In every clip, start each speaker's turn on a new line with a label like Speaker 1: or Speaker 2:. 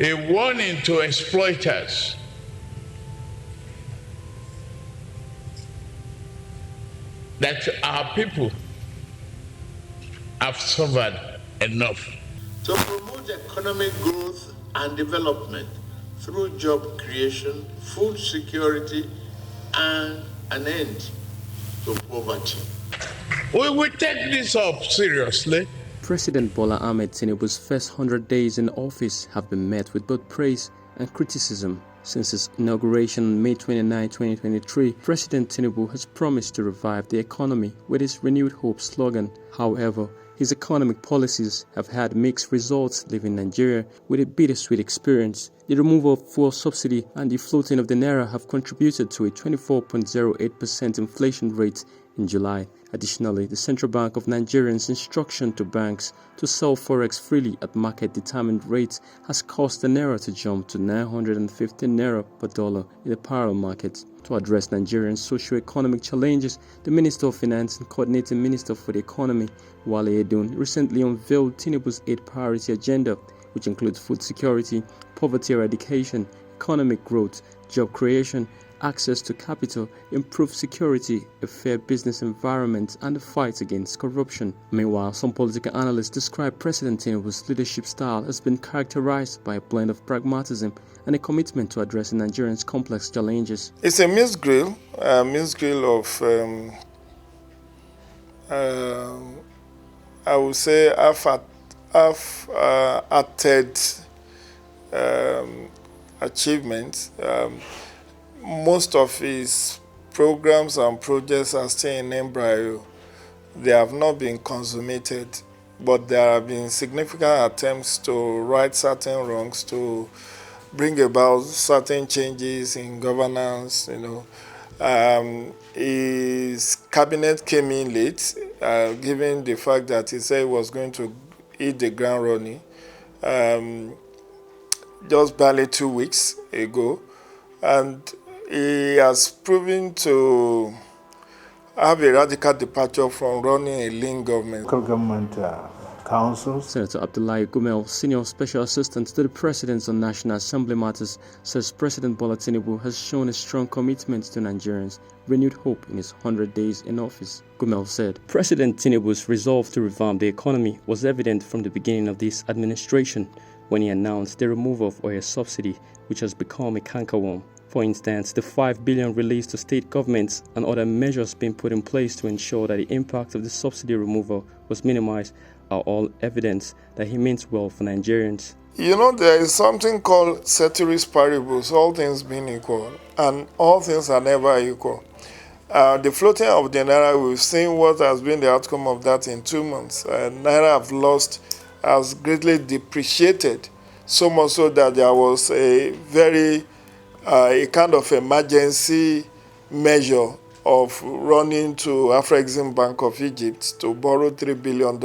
Speaker 1: a warning to exploiters that our people have suffered enough.
Speaker 2: To promote economic growth and development through job creation, food security, and an end to poverty.
Speaker 1: We will take this up seriously.
Speaker 3: President Bola Ahmed Tinubu's first 100 days in office have been met with both praise and criticism. Since his inauguration on May 29, 2023, President Tinubu has promised to revive the economy with his Renewed Hope slogan. However, his economic policies have had mixed results, leaving Nigeria with a bittersweet experience. The removal of fuel subsidy and the floating of the naira have contributed to a 24.08% inflation rate in July. Additionally, the Central Bank of Nigeria's instruction to banks to sell forex freely at market-determined rates has caused the naira to jump to 915 naira per dollar in the parallel market. To address Nigeria's socio-economic challenges, the Minister of Finance and Coordinating Minister for the Economy, Wale Edun, recently unveiled Tinubu's 8-priority agenda, which includes food security, poverty eradication, economic growth, job creation, access to capital, improved security, a fair business environment, and the fight against corruption. Meanwhile, some political analysts describe President Tinubu's leadership style as being characterized by a blend of pragmatism and a commitment to addressing Nigerians' complex challenges.
Speaker 4: It's a mixed grill of, I would say, half-hearted achievements. Most of his programs and projects are still in embryo. They have not been consummated, but there have been significant attempts to right certain wrongs, to bring about certain changes in governance. His cabinet came in late, given the fact that he said he was going to hit the ground running just barely 2 weeks ago, and he has proven to have a radical departure from running a lean government.
Speaker 5: Local government councils.
Speaker 3: Senator Abdullahi Gumel, Senior Special Assistant to the President on National Assembly Matters, says President Bola Tinubu has shown a strong commitment to Nigerians' renewed hope in his 100 days in office. Gumel said, President Tinubu's resolve to revamp the economy was evident from the beginning of this administration when he announced the removal of oil subsidy, which has become a cankerworm. For instance, the 5 billion released to state governments and other measures being put in place to ensure that the impact of the subsidy removal was minimized are all evidence that he means well for Nigerians.
Speaker 4: There is something called ceteris paribus, all things being equal, and all things are never equal. The floating of the naira, we've seen what has been the outcome of that in 2 months. Naira has greatly depreciated, so much so that there was a kind of emergency measure of running to Afrexim Bank of Egypt to borrow $3 billion.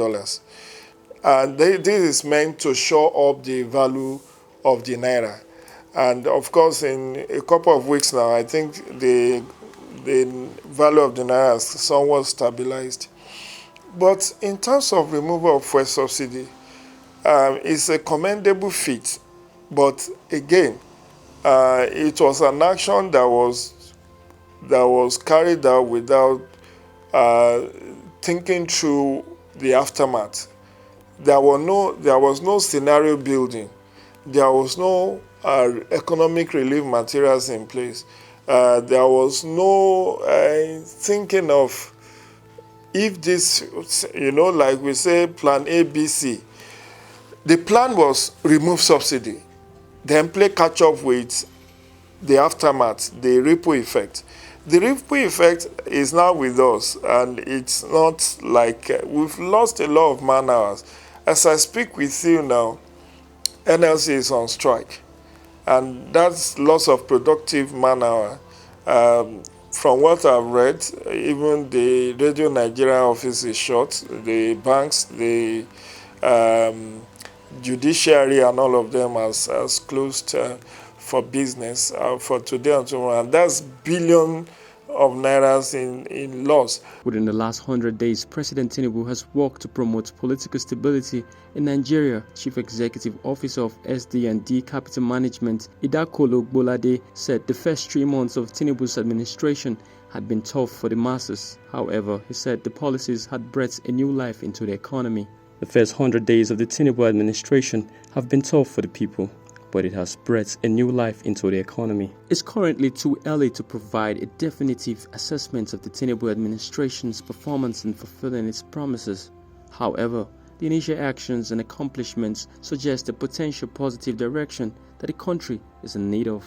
Speaker 4: And this is meant to shore up the value of the naira. And of course, in a couple of weeks now, I think the value of the naira has somewhat stabilized. But in terms of removal of fuel subsidy, it's a commendable feat. But again, it was an action that was carried out without thinking through the aftermath. There was no scenario building. There was no economic relief materials in place. There was no thinking of, if this, like we say, plan A, B, C. The plan was remove subsidy, then play catch up with the aftermath, the ripple effect. The ripple effect is now with us, and it's not like we've lost a lot of man hours. As I speak with you now, NLC is on strike, and that's loss of productive man hour. From what I've read, even the Radio Nigeria office is shut, the banks, the judiciary and all of them has closed for business for today and tomorrow. And that's billion of nairas in loss.
Speaker 3: Within the last 100 days, President Tinubu has worked to promote political stability in Nigeria. Chief Executive Officer of SD&D Capital Management, Idakolo Bolade, said the first 3 months of Tinubu's administration had been tough for the masses. However, he said the policies had breathed a new life into the economy. The first 100 days of the Tinubu administration have been tough for the people, but it has breathed a new life into the economy. It's currently too early to provide a definitive assessment of the Tinubu administration's performance in fulfilling its promises. However, the initial actions and accomplishments suggest a potential positive direction that the country is in need of.